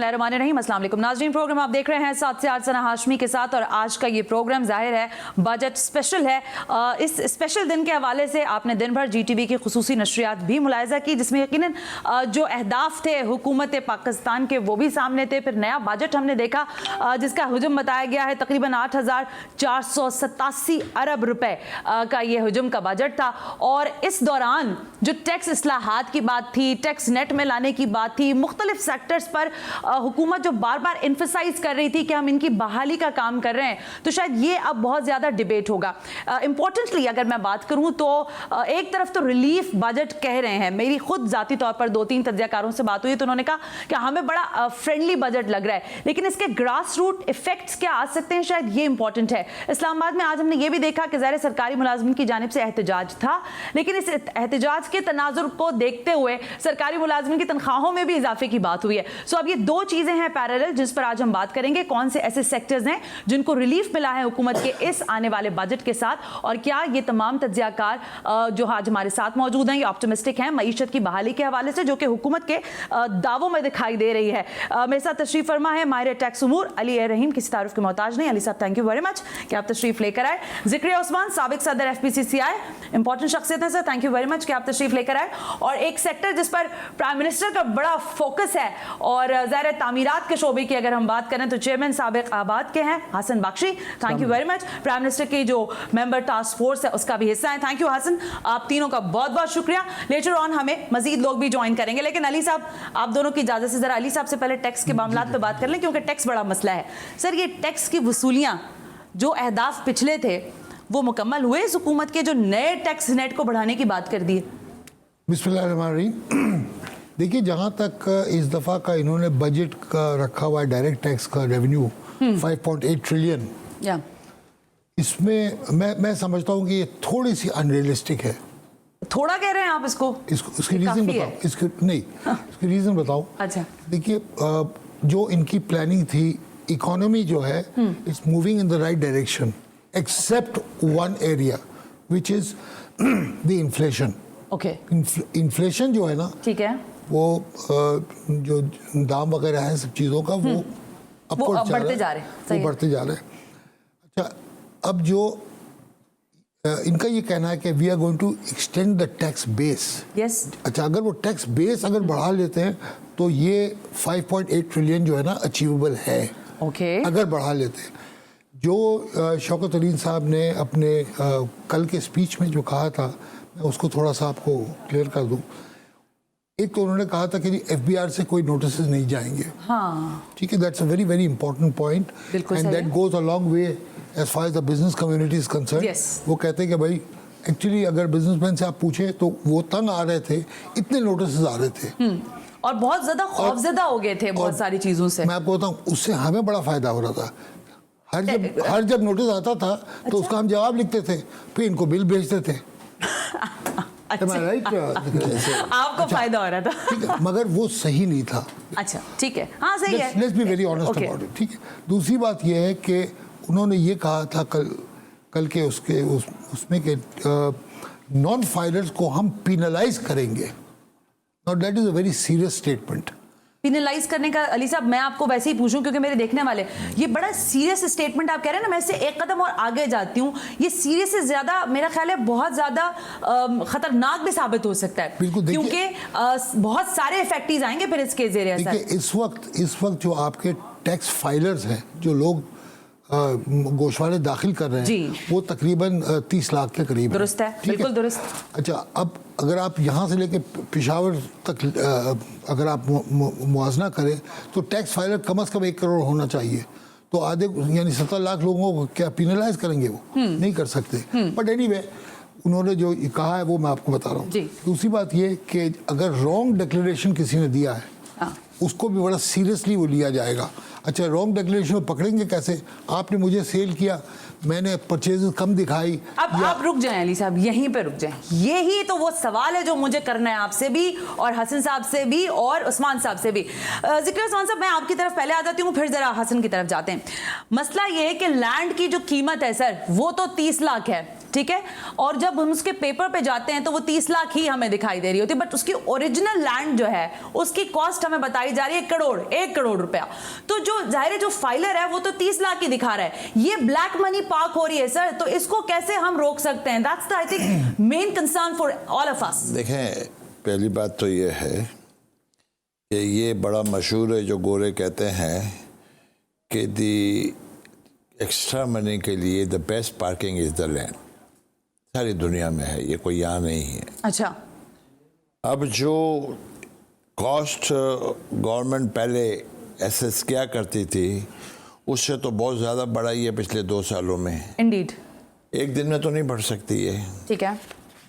बिस्मिल्लाहिर्रहमानिर्रहीम, अस्सलाम वालेकुम नाज़रीन। प्रोग्राम आप देख रहे हैं 7 से 8 सना हाशमी के साथ और आज का ये प्रोग्राम जाहिर है बजट स्पेशल है। इस स्पेशल दिन के हवाले से आपने दिन भर GTV की खुसूसी नशरियात भी मुलाहिजा की जिसमें यकीनन जो अहदाफ थे हुकूमत पाकिस्तान के वो भी सामने थे। फिर नया बजट हमने देखा जिसका हुजम बताया गया है तकरीबन 8,487 अरब रुपए का ये हुजम का बजट था। और इस दौरान जो टैक्स इस्लाहात की बात थी, टैक्स नेट में लाने की बात थी, मुख्तलिफ सेक्टर्स पर हुकूमत जो बार बार एम्फसाइज कर रही थी कि हम इनकी बहाली का काम कर रहे हैं, तो शायद ये अब बहुत ज़्यादा डिबेट होगा। इंपॉर्टेंटली अगर मैं बात करूं तो एक तरफ तो रिलीफ बजट कह रहे हैं, मेरी खुद ज़ाती तौर पर 2-3 तज्ज़ियाकारों से बात हुई तो उन्होंने कहा कि हमें बड़ा फ्रेंडली बजट लग रहा है, लेकिन इसके ग्रास रूट इफेक्ट्स क्या आ सकते हैं, शायद ये इंपॉर्टेंट है। इस्लामाबाद में आज हमने ये भी देखा कि ज़ाहिर सरकारी मुलाजिमिन की जानिब से एहतजाज था, लेकिन इस एहतजाज के तनाजुर को देखते हुए सरकारी मुलाजिमिन की तनख्वाहों में भी इजाफे की बात हुई है। सो अब ये दो चीज़ें हैं पैरेलल जिस पर आज हम बात करेंगे। कौन से ऐसे सेक्टर्स हैं जिनको रिलीफ मिला है हुकूमत के इस आने वाले बजट के साथ, और क्या ये तमाम तज्ज़ियाकार जो आज हमारे साथ मौजूद हैं ये ऑप्टिमिस्टिक हैं मईशत की बहाली के हवाले से जो कि हुकूमत के दावों में दिखाई दे रही है। मेरे साथ तशरीफ फरमा है माहिर टैक्स उमूर अली रहीम, किसी तारुफ के मोहताज नहीं। अली साहब थैंक यू वेरी मच कि आप तशरीफ लेकर आए। ज़िक्रिया उस्मान साबिक सदर FPCCI, इंपॉर्टेंट शख्सियत है sir, thank you very much कि आप तशरीफ लेकर आए। और एक सेक्टर जिस पर प्राइम मिनिस्टर का बड़ा फोकस है और ज़ाहिर तामीरात के शोबे की अगर हम बात करें तो चेयरमैन साबिक आबाद के हैं Hasan Bakhshi, thank you very much. Prime minister की जो मेंबर टास्क फोर्स है उसका भी हिस्सा है, थैंक यू हसन, आप तीनों का बहुत बहुत शुक्रिया। लेटर ऑन हमें मजीद लोग भी ज्वाइन करेंगे, लेकिन अली साहब आप दोनों की इजाज़त से ज़रा अली साहब से पहले टैक्स के मामला पे बात कर लें क्योंकि टैक्स बड़ा मसला है। सर ये टैक्स की वसूलियाँ जो अहदाफ पिछले थे वो मुकम्मल हुए, इस हुकूमत के जो नए टैक्स नेट को बढ़ाने की बात कर दी है? बिस्मिल्लाहिर्रहमानिर्रहीम। देखिए जहाँ तक इस दफ़ा का इन्होंने बजट का रखा हुआ है डायरेक्ट टैक्स का रेवेन्यू 5.8 ट्रिलियन, इसमें मैं समझता हूँ कि ये थोड़ी सी अनरियलिस्टिक है। थोड़ा कह रहे हैं आप इसको? इसकी रीज़न बताओ, इसकी रीज़न बताओ। अच्छा देखिए जो इनकी प्लानिंग थी, इकोनॉमी जो है it's moving in the right direction except one area which is the inflation. Okay, inflation जो है ना, ठीक है, वो जो दाम वगैरह है सब चीज़ों का वो बढ़ते जा रहे हैं। अच्छा, अब जो इनका ये कहना है कि we are going to extend the tax base. Yes. अच्छा, अगर वो टैक्स बेस अगर बढ़ा लेते हैं तो ये 5.8 ट्रिलियन जो है ना अचीवेबल है। ओके, अगर बढ़ा लेते हैं। जो शौकत अली साहब ने अपने कल के स्पीच में जो कहा था, मैं उसको थोड़ा सा आपको क्लियर कर दूं। एक तो उन्होंने कहा था कि FBR से कोई नोटिस नहीं जाएंगे। हाँ, ठीक है, that's a very very important point and that goes a long way as far as the business community is concern. वो कहते हैं कि भाई एक्चुअली अगर बिजनेसमैन से आप पूछे तो वो तंग आ रहे थे, इतने नोटिस आ रहे थे और बहुत ज्यादा खौफजदा हो गए थे बहुत सारी चीजों से। मैं आपको बताऊं, उससे हमें बड़ा फायदा हो रहा था। हर जब नोटिस आता था तो उसका हम जवाब लिखते थे, फिर इनको बिल भेजते थे। आपको फायदा हो रहा था। ठीक है, मगर वो सही नहीं था। अच्छा, ठीक है, हाँ सही है। Let's be very honest about it. ठीक है, दूसरी बात ये है कि उन्होंने ये कहा था कल के उसमें कि नॉन फाइलर्स को हम पिनलाइज करेंगे। Now that is a very serious statement. Penalise करने का अली साहब मैं आपको वैसे ही पूछूं क्योंकि मेरे देखने वाले, ये बड़ा सीरियस स्टेटमेंट आप कह रहे हैं ना, मैं इससे एक कदम और आगे जाती हूँ। ये सीरियस से ज्यादा मेरा ख्याल है बहुत ज्यादा खतरनाक भी साबित हो सकता है, क्योंकि बहुत सारे इफेक्ट्स आएंगे फिर इसके ज़रिए। इस वक्त जो आपके टैक्स फाइलर्स हैं, जो लोग गोशवारे दाखिल कर रहे हैं, वो तकरीबन 30 लाख के करीब। दुरुस्त है, बिल्कुल दुरुस्त। अच्छा, अब अगर आप यहाँ से लेके पेशावर तक अगर आप मुआवजा करें तो टैक्स फाइलर कम से कम 1 करोड़ होना चाहिए। तो आधे यानी 70 लाख लोगों को क्या पिनलाइज करेंगे? वो नहीं कर सकते। बट एनीवे, उन्होंने जो कहा है वो मैं आपको बता रहा हूँ। दूसरी बात ये कि अगर रॉन्ग डिक्लेरेशन किसी ने दिया है उसको भी बड़ा सीरियसली वो लिया जाएगा। अच्छा, रॉन्ग डिक्लेरेशन में पकड़ेंगे कैसे? आपने मुझे सेल किया, मैंने परचेजेस कम दिखाई। अब आप रुक जाएं अली साहब, यहीं पे रुक जाएं। यही तो वो सवाल है जो मुझे करना है आपसे भी और हसन साहब से भी और उस्मान साहब से भी। जिक्र उस्मान साहब, मैं आपकी तरफ पहले आ जाती हूँ, फिर जरा हसन की तरफ जाते हैं। मसला ये है कि लैंड की जो कीमत है सर वो तो 30 लाख है, ठीक है, और जब हम उसके पेपर पे जाते हैं तो वो 30 लाख ही हमें दिखाई दे रही होती है, बट उसकी ओरिजिनल लैंड जो है उसकी कॉस्ट हमें बताई जा रही है 1 करोड़ रुपया। तो जो जाहिर है जो फाइलर है वो तो 30 लाख ही दिखा रहा है, ये ब्लैक मनी पार्क हो रही है सर, तो इसको कैसे हम रोक सकते हैं? That's the I think main concern for all of us. देखें, पहली बात तो ये है कि ये बड़ा मशहूर है जो गोरे कहते हैं कि दी एक्स्ट्रा मनी के लिए the best parking is the land. सारी दुनिया में है, ये कोई यहाँ नहीं है। अच्छा, अब जो कॉस्ट गवर्नमेंट पहले एसेस किया करती थी उससे तो बहुत ज़्यादा बढ़ाई है पिछले 2 सालों में। इंडीड, एक दिन में तो नहीं बढ़ सकती है, ठीक है,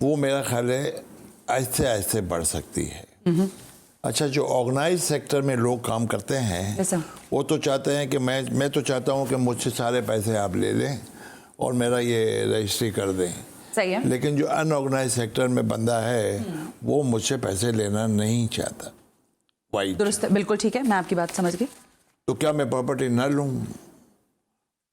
वो मेरा ख्याल है आहिस्ते आहिस्ते बढ़ सकती है। अच्छा, जो ऑर्गेनाइज सेक्टर में लोग काम करते हैं Yes, sir. वो तो चाहते हैं कि मैं तो चाहता हूँ कि मुझसे सारे पैसे आप ले लें और मेरा ये रजिस्ट्री कर दें, सही है, लेकिन जो अनऑर्गेनाइज सेक्टर में बंदा है वो मुझसे पैसे लेना नहीं चाहता। वाइट, दुरुस्त, बिल्कुल ठीक है, मैं आपकी बात समझ गई। तो क्या मैं प्रॉपर्टी ना लूँ?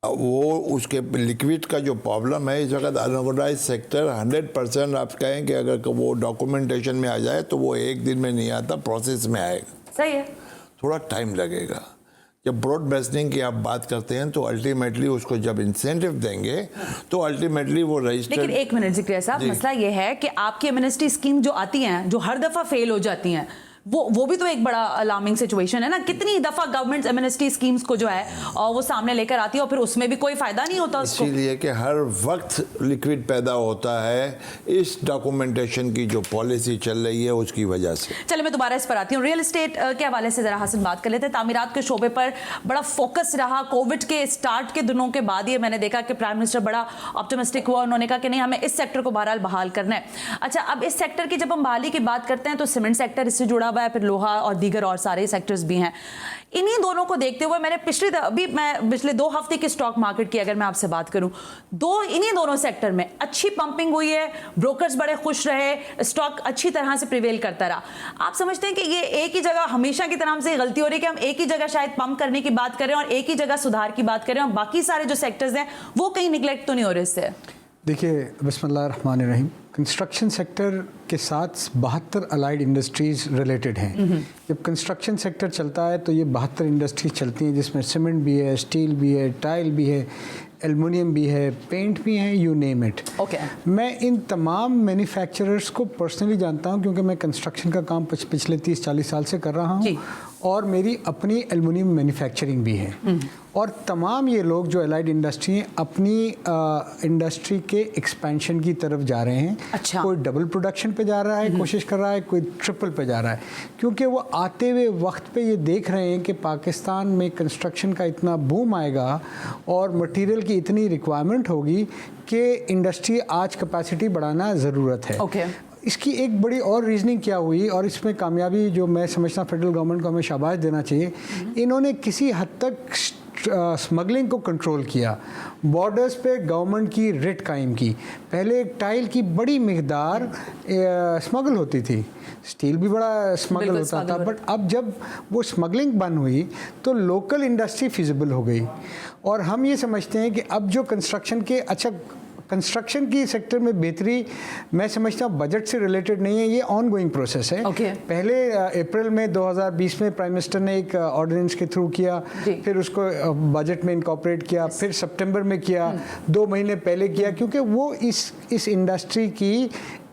वो उसके लिक्विड का जो प्रॉब्लम है इस वक्त अनऑर्गेनाइज सेक्टर 100% आप कहें कि अगर वो डॉक्यूमेंटेशन में आ जाए तो वो एक दिन में नहीं आता, प्रोसेस में आएगा, सही है, थोड़ा टाइम लगेगा। जब ब्रॉड बेस्टिंग की आप बात करते हैं तो अल्टीमेटली उसको जब इंसेंटिव देंगे तो अल्टीमेटली वो रजिस्टर। लेकिन एक मिनट जिक्र साहब, मसला ये है कि आपकी एमनेस्टी स्कीम जो आती हैं, जो हर दफा फेल हो जाती हैं, वो भी तो एक बड़ा अलार्मिंग सिचुएशन है ना। कितनी दफा गवर्नमेंट एमनेस्टी स्कीम्स को जो है और वो सामने लेकर आती है और फिर उसमें भी कोई फायदा नहीं होता उसको। इसीलिए कि हर वक्त लिक्विड पैदा होता है इस डॉक्यूमेंटेशन की जो पॉलिसी चल रही है उसकी वजह से। चलो मैं दोबारा इस पर आती हूँ। रियल एस्टेट के हवाले से जरा हसन बात कर लेते हैं। तामीरात के शोबे पर बड़ा फोकस रहा कोविड के स्टार्ट के दिनों के बाद। ये मैंने देखा कि प्राइम मिनिस्टर बड़ा ऑप्टिमिस्टिक हुआ, उन्होंने कहा कि नहीं हमें इस सेक्टर को बहरहाल बहाल करना है। अच्छा, अब इस सेक्टर की जब हम बहाली की बात करते हैं तो सीमेंट सेक्टर इससे जुड़ा हुआ है, फिर लोहा और दीगर और सारे सेक्टर्स भी हैं। इन्हीं दोनों को देखते हुए मैंने पिछले 2 हफ्ते की स्टॉक मार्केट की अगर मैं आपसे बात करूं, इन्हीं दोनों सेक्टर में अच्छी पंपिंग हुई है, ब्रोकर्स बड़े खुश रहे, स्टॉक अच्छी तरह से प्रिवेल करता रहा। आप समझते हैं कि ये एक ही जगह हमेशा की तरह से गलती हो रही है कि हम एक ही जगह शायद पंप करने की बात करें और एक ही जगह सुधार की बात करें और बाकी सारे जो सेक्टर्स हैं वो कहीं निगलेक्ट तो नहीं हो रहे इससे? देखिए, बिस्मिल्लाहिर्रहमानिर्रहीम, कंस्ट्रक्शन सेक्टर के साथ 72 अलाइड इंडस्ट्रीज़ रिलेटेड हैं। जब कंस्ट्रक्शन सेक्टर चलता है तो ये 72 इंडस्ट्रीज चलती हैं, जिसमें सीमेंट भी है, स्टील भी है, टाइल भी है, एल्युमिनियम भी है, पेंट भी है, यू नेम इट। मैं इन तमाम मैन्युफैक्चरर्स को पर्सनली जानता हूँ क्योंकि मैं कंस्ट्रक्शन का काम पिछले 30-40 साल से कर रहा हूँ और मेरी अपनी एल्युमिनियम मैन्युफैक्चरिंग भी है। और तमाम ये लोग जो एलाइड इंडस्ट्री हैं अपनी इंडस्ट्री के एक्सपेंशन की तरफ जा रहे हैं। अच्छा। कोई डबल प्रोडक्शन पे जा रहा है, कोशिश कर रहा है, कोई ट्रिपल पे जा रहा है, क्योंकि वो आते हुए वक्त पे ये देख रहे हैं कि पाकिस्तान में कंस्ट्रक्शन का इतना बूम आएगा और मटेरियल की इतनी रिक्वायरमेंट होगी कि इंडस्ट्री आज कैपेसिटी बढ़ाना ज़रूरत है। इसकी एक बड़ी और रीजनिंग क्या हुई और इसमें कामयाबी जो मैं समझता हूँ फेडरल गवर्नमेंट को हमें शाबाश देना चाहिए, इन्होंने किसी हद तक स्मगलिंग को कंट्रोल किया। बॉर्डर्स पे गवर्नमेंट की रेट कायम की। पहले टाइल की बड़ी मिकदार स्मगल होती थी, स्टील भी बड़ा स्मगल होता था, बट अब जब वो स्मगलिंग बंद हुई तो लोकल इंडस्ट्री फिजिबल हो गई। और हम ये समझते हैं कि अब जो कंस्ट्रक्शन के कंस्ट्रक्शन की सेक्टर में बेहतरी मैं समझता हूँ बजट से रिलेटेड नहीं है, ये ऑन गोइंग प्रोसेस है। पहले अप्रैल में 2020 में प्राइम मिनिस्टर ने एक ऑर्डिनेंस के थ्रू किया, फिर उसको बजट में इनकॉर्पोरेट किया, फिर सितंबर में किया, 2 महीने पहले किया, क्योंकि वो इस इंडस्ट्री की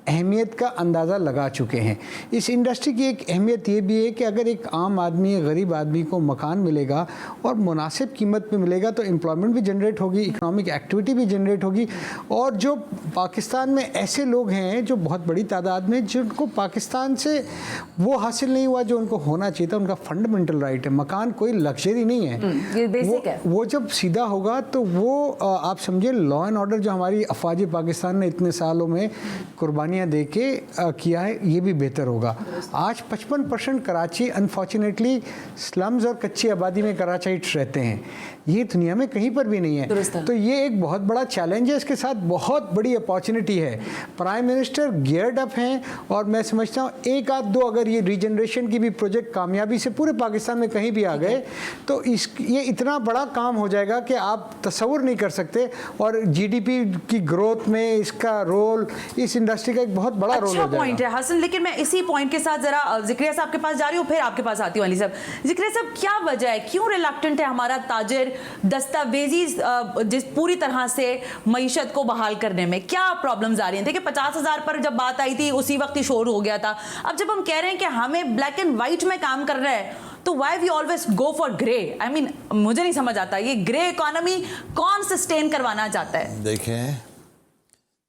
अहमियत का अंदाज़ा लगा चुके हैं। इस इंडस्ट्री की एक अहमियत ये भी है कि अगर एक आम आदमी, गरीब आदमी को मकान मिलेगा और मुनासिब कीमत पे मिलेगा तो एम्प्लॉयमेंट भी जनरेट होगी, इकोनॉमिक एक्टिविटी भी जनरेट होगी। और जो पाकिस्तान में ऐसे लोग हैं जो बहुत बड़ी तादाद में, जिनको पाकिस्तान से वो हासिल नहीं हुआ जो उनको होना चाहिए था, उनका फंडामेंटल राइट है। मकान कोई लग्जरी नहीं है, ये बेसिक है। वो जब सीधा होगा तो वो आप समझिए लॉ एंड ऑर्डर जो हमारी अफवाज पाकिस्तान ने इतने सालों में कुर्बानी कुर्बानियाँ दे के किया है, ये भी बेहतर होगा। आज 55% कराची अनफॉर्चुनेटली स्लम्स और कच्ची आबादी में कराचाइट्स रहते हैं, ये दुनिया में कहीं पर भी नहीं है। तो ये एक बहुत बड़ा चैलेंज है, इसके साथ बहुत बड़ी अपॉर्चुनिटी है। प्राइम मिनिस्टर गियर्ड अप हैं और मैं समझता हूँ एक आध दो अगर ये रीजनरेशन की भी प्रोजेक्ट कामयाबी से पूरे पाकिस्तान में कहीं भी आ गए तो ये इतना बड़ा काम हो जाएगा कि आप तसव्वुर नहीं कर सकते। और जीडीपी की ग्रोथ में इसका रोल, इस इंडस्ट्री का एक बहुत बड़ा रोल हो जाएगा। पॉइंट है हसन, लेकिन मैं इसी पॉइंट के साथ जरा जिक्रिया साहब के पास जा रही हूँ, फिर आपके पास आती हूँ अली साहब। जिक्रिया साहब, क्या वजह है, क्यों रिलक्टेंट है हमारा ताजिर दस्तावेजी जिस पूरी तरह से मईशत को बहाल करने में? क्या प्रॉब्लम्स आ रही हैं? देखिए 50,000 पर जब बात आई थी उसी वक्त ही शोर हो गया था। अब जब हम कह रहे हैं कि हमें ब्लैक एंड व्हाइट में काम कर रहे हैं तो why we always go for grey? I mean मुझे नहीं समझ आता ये ग्रे इकोनॉमी कौन सस्टेन करवाना चाहता है? देखें,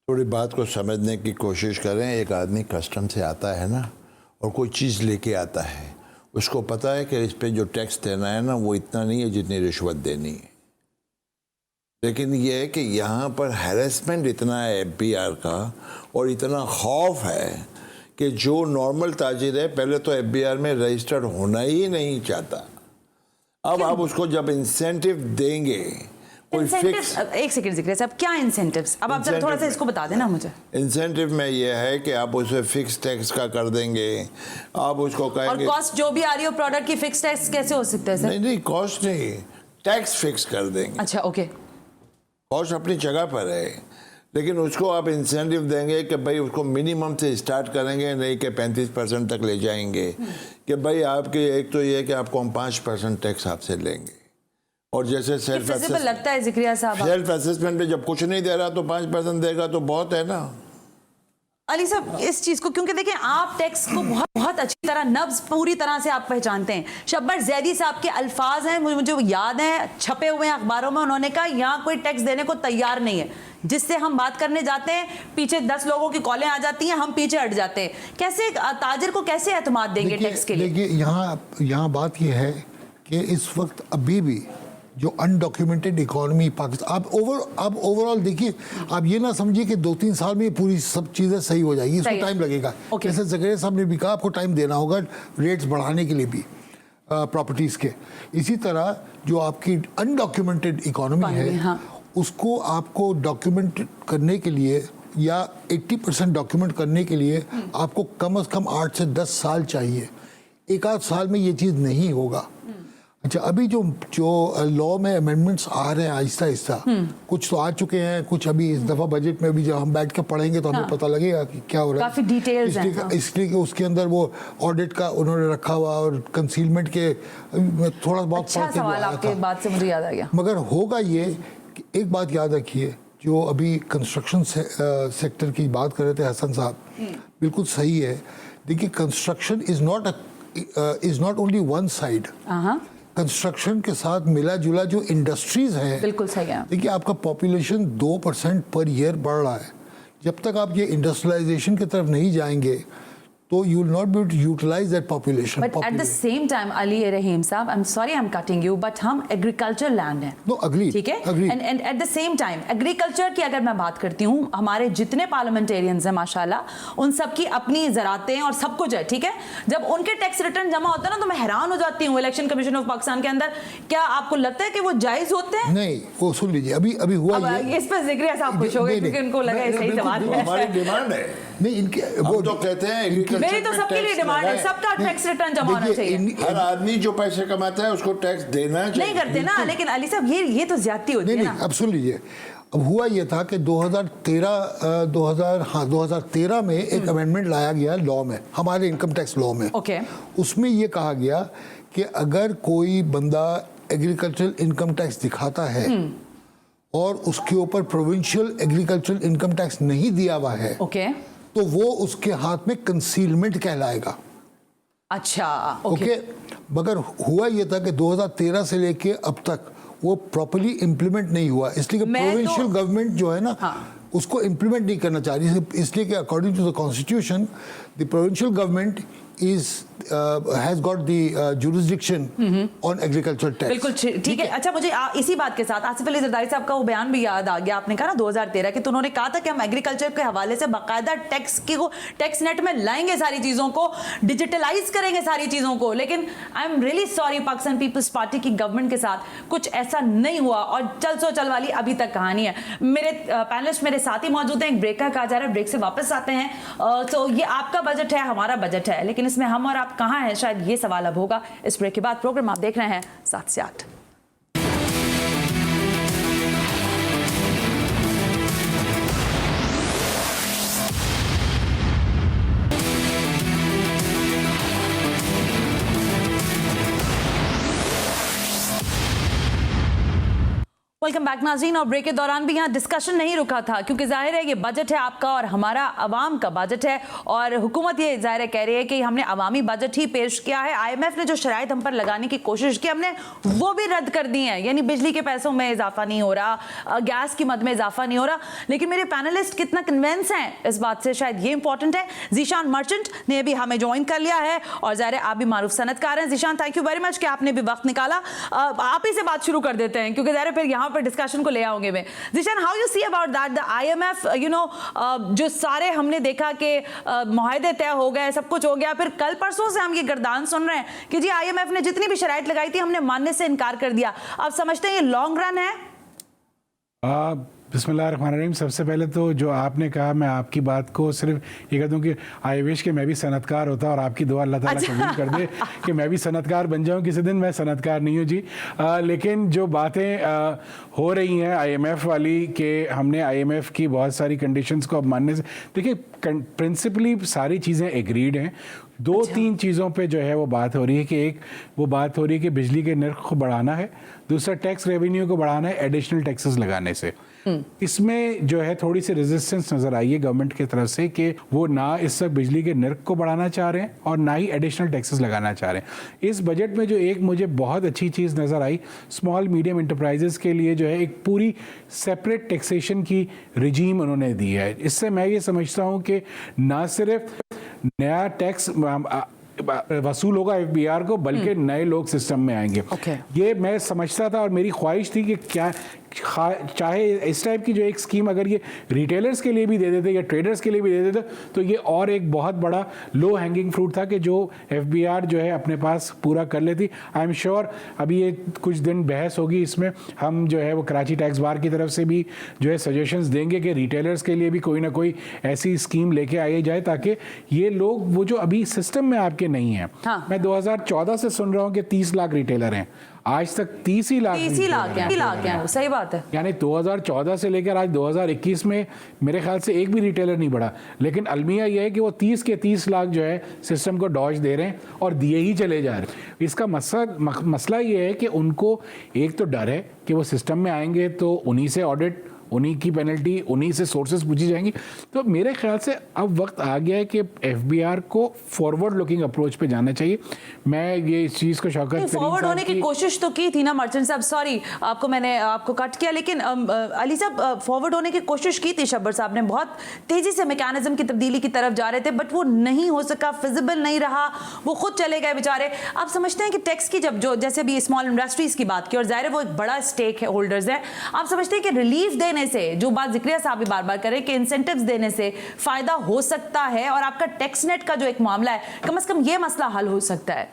थोड़ी बात को समझने की कोशिश करें। एक आदमी कस्टम से आता है ना और कोई चीज़ लेके आता है, उसको पता है कि इस पे जो टैक्स देना है ना वो इतना नहीं है जितनी रिश्वत देनी है। लेकिन ये है कि यहाँ पर हैरेसमेंट इतना है एफबीआर का और इतना खौफ है कि जो नॉर्मल ताजिर है पहले तो एफबीआर में रजिस्टर्ड होना ही नहीं चाहता। अब आप उसको जब इंसेंटिव देंगे, कोई फिक्स, एक सेकंड जिक्र साहब, क्या इंसेंटिव्स? अब आप जरा थोड़ा सा इसको बता देना मुझे। इंसेंटिव में ये है कि आप उसे फिक्स टैक्स का कर देंगे, आप उसको कहेंगे। और कॉस्ट जो भी आ रही हो प्रोडक्ट की फिक्स टैक्स कैसे हो सकता है सर? नहीं, कॉस्ट नहीं, टैक्स फिक्स कर देंगे। अच्छा, ओके। कॉस्ट अपनी जगह पर है, लेकिन उसको आप इंसेंटिव देंगे कि भाई उसको मिनिमम से स्टार्ट करेंगे, नहीं कि 35% तक ले जाएंगे। कि भाई आपके एक तो ये कि आपको हम 5% टैक्स आपसे लेंगे। और जैसे सेल्फ लगता है जिक्रिया साहब, सेल्फ असेसमेंट पे जब कुछ नहीं दे रहा तो 5% देगा तो बहुत है ना। अली साहब इस चीज को, क्योंकि देखिए आप टैक्स को बहुत बहुत अच्छी तरह नब्ज पूरी तरह से आप पहचानते हैं। शब्बर जैदी साहब के अल्फाज हैं, मुझे याद हैं, छपे हुए हैं अखबारों में, उन्होंने कहा यहाँ कोई टैक्स देने को तैयार नहीं है। जिससे हम बात करने जाते हैं पीछे 10 लोगों की कॉलें आ जाती हैं, हम पीछे हट जाते हैं। कैसे ताजिर को कैसे एतमाद देंगे टैक्स के लिए? देखिए यहाँ बात यह है कि इस वक्त अभी भी जो अनडॉक्यूमेंटेड इकोनॉमी पाकिस्तान, आप ओवरऑल देखिए, आप ये ना समझिए कि 2-3 साल में पूरी सब चीज़ें सही हो जाएगी, इसको टाइम लगेगा। जैसे जकरिया साहब ने भी कहा, आपको टाइम देना होगा रेट्स बढ़ाने के लिए भी प्रॉपर्टीज़ के। इसी तरह जो आपकी अनडॉक्यूमेंटेड इकोनॉमी है, हाँ, उसको आपको डॉक्यूमेंट करने के लिए या 80% डॉक्यूमेंट करने के लिए आपको कम से कम 8 से 10 साल चाहिए। एक आध साल में ये चीज़ नहीं होगा। अच्छा, अभी जो लॉ में अमेंडमेंट्स आ रहे हैं आहिस्ता आहिस्ता, कुछ तो आ चुके हैं, कुछ अभी इस दफ़ा बजट में भी जब हम बैठ के पढ़ेंगे तो हमें पता लगेगा कि क्या हो रहा है। काफी डिटेल्स हैं। इसलिए कि उसके अंदर वो ऑडिट का उन्होंने रखा हुआ और कंसीलमेंट के थोड़ा बहुत अच्छा सवाल आपके बात से मुझे याद आ गया। मगर होगा ये कि एक बात याद रखिए, जो अभी कंस्ट्रक्शन सेक्टर की बात कर रहे थे हसन साहब, बिल्कुल सही है। देखिए, construction is not only one side. Construction के साथ मिला जुला जो इंडस्ट्रीज है, बिल्कुल सही है। देखिए, आपका पॉपुलेशन 2% पर ईयर बढ़ रहा है। जब तक आप ये इंडस्ट्रियलाइजेशन की तरफ नहीं जाएंगे तो you will not be able to utilize that population. But at the same time, Ali Rahim साहब, I'm sorry I'm cutting you, but हम agriculture land हैं। No, agreed. ठीक है? And at the same time, agriculture की अगर मैं बात करती हूँ, हमारे जितने पार्लियामेंटेरियंस हैं माशाल्लाह, उन सब की अपनी ज़रातें हैं और सब कुछ है, ठीक है? जब उनके टैक्स रिटर्न जमा होते हैं ना तो मैं हैरान हो जाती हूँ। इलेक्शन कमीशन ऑफ पाकिस्तान के अंदर क्या आपको लगता है कि वो जायज़ होते हैं? नहीं, वो सुन लीजिए, अभी हुआ ये। इस पर जिक्र साहब खुश हो गए क्योंकि उनको लगा ये सही सवाल है। हमारी डिमांड है। नहीं, इनके वो तो कहते हैं मेरी तो सबके लिए डिमांड है, सबका टैक्स रिटर्न जमा होना चाहिए। हर आदमी जो पैसे कमाता है उसको टैक्स देना चाहिए। नहीं करते ना, लेकिन अली साहब ये तो ज्यादती होती है ना। नहीं, अब सुन लीजिए, अब हुआ ये था कि 2013 में एक अमेंडमेंट लाया गया लॉ में, हमारे इनकम टैक्स लॉ में। ओके। उसमें ये कहा गया कि अगर कोई बंदा एग्रीकल्चरल इनकम टैक्स दिखाता है और उसके ऊपर प्रोविंशियल एग्रीकल्चरल इनकम टैक्स नहीं दिया हुआ है, ओके, तो वो उसके हाथ में कंसीलमेंट कहलाएगा। अच्छा, ओके। मगर हुआ ये था कि 2013 से लेके अब तक वो प्रॉपर्ली इम्प्लीमेंट नहीं हुआ, इसलिए कि प्रोविंशियल गवर्नमेंट जो है ना, उसको इम्प्लीमेंट नहीं करना चाह रही, इसलिए कि according to the constitution the provincial government has got the jurisdiction on agricultural tax. बिल्कुल ठीक है। अच्छा, मुझे इसी बात के साथ आसिफ अली जरदारी साहब का वो बयान भी याद आ गया। आपने कहा ना 2013 के, तो उन्होंने कहा था कि हम एग्रीकल्चर के हवाले से बाकायदा टैक्स नेट में लाएंगे, सारी चीजों को डिजिटलाइज करेंगे, सारी चीजों को। लेकिन I am really sorry, Pakistan Peoples Party की गवर्नमेंट के साथ कुछ ऐसा नहीं हुआ और चल सो चल वाली अभी तक कहानी है। मेरे पैनलिस्ट मेरे साथ ही मौजूद हैं, एक ब्रेक का कहा जा रहा है, ब्रेक से वापस आते हैं। तो ये आपका बजट है, हमारा बजट है, लेकिन इसमें हम और आप कहां हैं, शायद ये सवाल अब होगा। इस ब्रेक के बाद प्रोग्राम आप देख रहे हैं 7 से 8। वेलकम बैक नाज़रीन। और ब्रेक के दौरान भी यहाँ डिस्कशन नहीं रुका था, क्योंकि जाहिर है ये बजट है आपका और हमारा अवाम का बजट है, और हुकूमत ये जाहिर है कह रही है कि हमने अवामी बजट ही पेश किया है। IMF ने जो शराइत हम पर लगाने की कोशिश की, हमने वो भी रद्द कर दी है। यानी बिजली के पैसों में इजाफा नहीं हो रहा, गैस की मद में इजाफा नहीं हो रहा। लेकिन मेरे पैनलिस्ट कितना कन्विंस हैं इस बात से, शायद ये इंपॉर्टेंट है। जीशान मर्चेंट ने भी हमें ज्वाइन कर लिया है, और जाहिर है आप भी मारूफ सनतकार हैं। Zeeshan, thank you very much कि आपने भी वक्त निकाला। आप ही से बात शुरू कर देते हैं, क्योंकि जाहिर है फिर यहाँ पर डिस्कशन को ले आओगे मैं। Zeeshan, how you see about that the IMF, जो सारे हमने देखा कि मुआहदे तय हो गए, सब कुछ हो गया, फिर कल परसों से हम ये गर्दान सुन रहे हैं कि जी IMF ने जितनी भी शराइत लगाई थी हमने मानने से इनकार कर दिया। आप समझते हैं ये लॉन्ग रन है? बिस्मिल्लाहिर्रहमानिर्रहीम। सबसे पहले तो जो आपने कहा, मैं आपकी बात को सिर्फ ये कह दूं कि आई विश कि मैं भी सनतकार होता और आपकी दुआ अल्लाह ताला कबूल कर दे कि मैं भी सनतकार बन जाऊं किसी दिन। मैं सनतकार नहीं हूं जी। लेकिन जो बातें हो रही हैं IMF वाली कि हमने IMF की बहुत सारी कंडीशंस को अब मानने से, देखिए प्रिंसिपली सारी चीज़ें एग्रीड हैं। दो तीन चीज़ों पे जो है वो बात हो रही है कि एक वो बात हो रही है कि बिजली के नर्ख को बढ़ाना है, दूसरा टैक्स रेवेन्यू को बढ़ाना है एडिशनल टैक्सेस लगाने से। इसमें जो है थोड़ी सी रेजिस्टेंस नज़र आई है गवर्नमेंट की तरफ से कि वो ना इस वक्त बिजली के नर्ख को बढ़ाना चाह रहे हैं और ना ही एडिशनल टैक्सेस लगाना चाह रहे हैं। इस बजट में जो एक मुझे बहुत अच्छी चीज़ नज़र आई, स्मॉल मीडियम इंटरप्राइजेज़ के लिए जो है एक पूरी सेपरेट टैक्सेशन की रिजीम उन्होंने दी है। इससे मैं ये समझता हूँ कि ना सिर्फ नया टैक्स वसूल होगा FBR को, बल्कि नए लोग सिस्टम में आएंगे। ये मैं समझता था और मेरी ख्वाहिश थी कि क्या चाहे इस टाइप की जो एक स्कीम अगर ये रिटेलर्स के लिए भी दे देते या ट्रेडर्स के लिए भी दे देते तो ये और एक बहुत बड़ा लो हैंगिंग फ्रूट था कि जो FBR जो है अपने पास पूरा कर लेती। आई एम श्योर अभी ये कुछ दिन बहस होगी इसमें, हम जो है वो कराची टैक्स बार की तरफ से भी जो है सजेशंस देंगे कि रिटेलर्स के लिए भी कोई ना कोई ऐसी स्कीम लेके आई जाए ताकि ये लोग वो जो अभी सिस्टम में आपके नहीं है। मैं 2014 से सुन रहा हूँ कि 30 लाख रिटेलर हैं, आज तक 30 ही लाख हैं। सही बात है। यानी 2014 से लेकर आज 2021 में मेरे ख्याल से एक भी रिटेलर नहीं बढ़ा। लेकिन अलमिया यह है कि वो 30 के 30 लाख जो है सिस्टम को डॉज दे रहे हैं और दिए ही चले जा रहे हैं। इसका मसला ये है कि उनको एक तो डर है कि वो सिस्टम में आएंगे तो उन्हीं से ऑडिट, उन्हीं की पेनल्टी, उन्हीं से सोर्सेज पूछी जाएंगी। तो मेरे ख्याल से अब वक्त आ गया है कि FBR को फॉरवर्ड लुकिंग अप्रोच पे जाना चाहिए। मैं ये इस चीज़ को शौकत फॉरवर्ड होने की कोशिश तो की थी ना मर्चेंट साहब, सॉरी मैंने आपको कट किया, लेकिन अली साहब फॉरवर्ड होने की कोशिश की थी शब्बर साहब ने, बहुत तेजी से मैकेनिज्म की तब्दीली की तरफ जा रहे थे, बट वो नहीं हो सका, फिजिबल नहीं रहा, वो खुद चले गए बेचारे। आप समझते हैं कि टैक्स की जब जो जैसे भी स्मॉल इंडस्ट्रीज की बात की और जाहिर है वो एक बड़ा स्टेक होल्डर्स है, आप समझते हैं कि रिलीफ देने से, जो बात जिक्रिया साहब भी बार बार करें कि इंसेंटिव्स देने से फायदा हो सकता है और आपका टैक्स नेट का जो एक मामला है कम से कम ये मसला हल हो सकता है?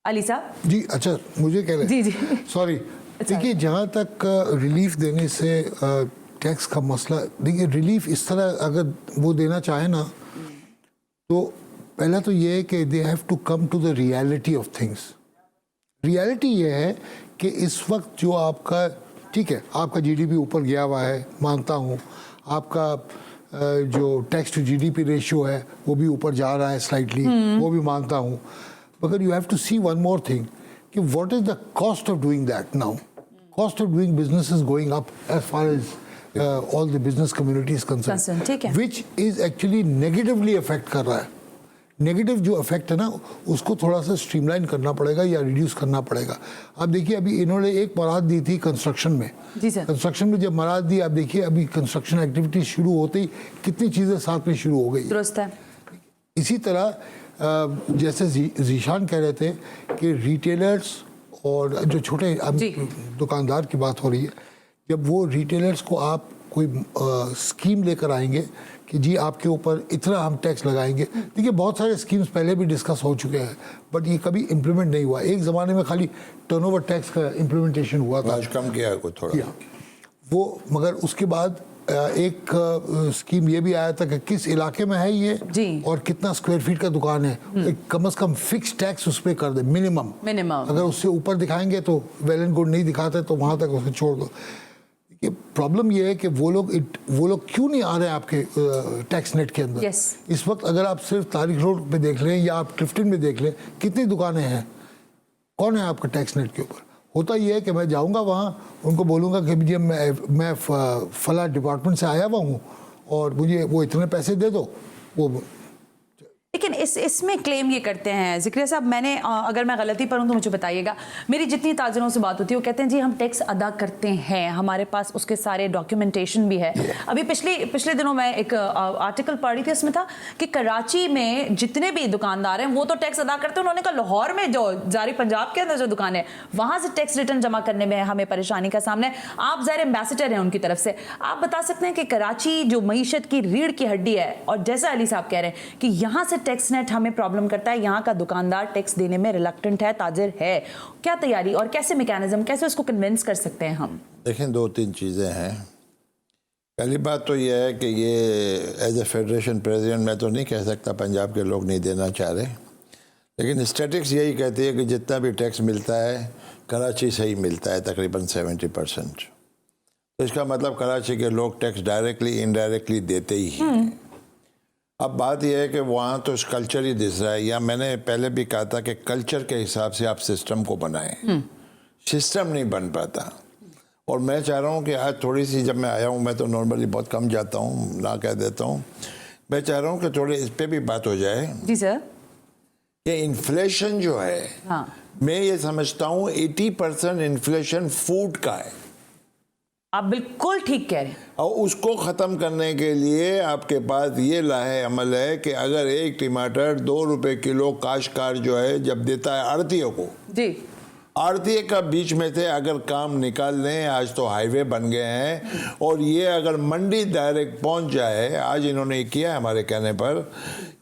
अली साहब जी, अच्छा मुझे कह रहे जी सॉरी, देखिए जहाँ तक रिलीफ देने से टैक्स का मसला, देखिए रिलीफ इस तरह अगर वो देना चाहे ना, तो पहला तो ये है कि they have to come to the reality of things. Reality ये है कि इस वक्त जो आपका, ठीक है, आपका GDP ऊपर गया हुआ है, मानता हूँ, आपका जो टैक्स टू GDP रेशियो है वो भी ऊपर जा रहा है स्लाइटली, वो भी मानता हूँ, मगर you have to see one more thing कि what is the cost of doing that now. Cost of doing business is going up as far as all the business community is concern, which is actually negatively affect कर रहा है। Negative जो effect है ना उसको थोड़ा सा streamline करना पड़ेगा या रिड्यूस करना पड़ेगा। आप देखिए अभी इन्होंने एक मराहत दी थी कंस्ट्रक्शन में, कंस्ट्रक्शन में जब मराहत दी, आप देखिए अभी कंस्ट्रक्शन एक्टिविटी शुरू होते ही कितनी चीज़ें साथ में शुरू हो गई। दुरुस्त है। इसी तरह जैसे जीशान कह रहे थे कि रिटेलर्स और जो छोटे जी। दुकानदार की बात हो रही है, जब वो रिटेलर्स को आप कोई स्कीम लेकर आएंगे कि जी आपके ऊपर इतना हम टैक्स लगाएंगे, देखिए बहुत सारे स्कीम्स पहले भी डिस्कस हो चुके हैं बट ये कभी इम्प्लीमेंट नहीं हुआ। एक ज़माने में खाली टर्नओवर टैक्स का इम्प्लीमेंटेशन हुआ था, आज कम किया है कुछ थोड़ा। वो मगर उसके बाद एक स्कीम ये भी आया था कि किस इलाके में है ये जी। और कितना स्क्वायर फीट का दुकान है, एक कम से कम फिक्स टैक्स उस पर कर दे, मिनिमम। अगर उससे ऊपर दिखाएंगे तो वेल एंड गुड, नहीं दिखाते तो वहाँ तक उसको छोड़ दो। ये प्रॉब्लम ये है कि वो लोग क्यों नहीं आ रहे हैं आपके टैक्स नेट के अंदर। Yes. इस वक्त अगर आप सिर्फ तारिक रोड पे देख लें या आप क्लिफ्टन में देख लें, कितनी दुकानें हैं, कौन है आपका टैक्स नेट के ऊपर। होता ये है कि मैं जाऊंगा वहाँ, उनको बोलूँगा कि मुझे मैं फला डिपार्टमेंट से आया हुआ हूँ और मुझे वो इतने पैसे दे दो। वो लेकिन इसमें क्लेम ये करते हैं ज़िक्रिया साहब, मैंने अगर मैं गलती पर हूँ तो मुझे बताइएगा, मेरी जितनी ताजरों से बात होती है वो कहते हैं जी हम टैक्स अदा करते हैं, हमारे पास उसके सारे डॉक्यूमेंटेशन भी है। अभी पिछले दिनों मैं एक आर्टिकल पढ़ रही थी, उसमें था कि कराची में जितने भी दुकानदार हैं वो तो टैक्स अदा करते हैं, उन्होंने कहा लाहौर में जो जारी पंजाब के अंदर जो दुकान है वहाँ से टैक्स रिटर्न जमा करने में हमें परेशानी का सामना है। आप ज़ाहिर एम्बेसडर हैं उनकी तरफ से, आप बता सकते हैं कि कराची जो मईशत की रीढ़ की हड्डी है और जैसा अली साहब कह रहे हैं कि यहाँ से टैक्स नेट हमें प्रॉब्लम करता है, यहाँ का दुकानदार टैक्स देने में रिलक्टेंट है, ताजिर है, क्या तैयारी और कैसे मैकेनिज्म, कैसे उसको कन्विंस कर सकते हैं हम? देखें, दो तीन चीज़ें हैं। पहली बात तो यह है कि ये एज ए फेडरेशन प्रेसिडेंट मैं तो नहीं कह सकता पंजाब के लोग नहीं देना चाह रहे, लेकिन स्टैटिस्टिक्स यही कहती है कि जितना भी टैक्स मिलता है कराची से ही मिलता है, तकरीबन 70%। तो इसका मतलब कराची के लोग टैक्स डायरेक्टली इनडायरेक्टली देते ही हैं। अब बात यह है कि वहाँ तो कल्चर ही दिस रहा है, या मैंने पहले भी कहा था कि कल्चर के हिसाब से आप सिस्टम को बनाएं, सिस्टम नहीं बन पाता। और मैं चाह रहा हूँ कि आज थोड़ी सी, जब मैं आया हूँ, मैं तो नॉर्मली बहुत कम जाता हूँ, ना कह देता हूँ, मैं चाह रहा हूँ कि थोड़ी इस पर भी बात हो जाए। जी सर। ये इन्फ्लेशन जो है, हाँ। मैं ये समझता हूँ 80% इन्फ्लेशन फूड का है। आप बिल्कुल ठीक कह रहे हैं। और उसको ख़त्म करने के लिए आपके पास ये लाहे अमल है कि अगर एक टमाटर 2 रुपए किलो काश्तकार जो है जब देता है आड़तियों को, जी, आड़ती का बीच में से अगर काम निकाल लें, आज तो हाईवे बन गए हैं, और ये अगर मंडी डायरेक्ट पहुंच जाए, आज इन्होंने किया है हमारे कहने पर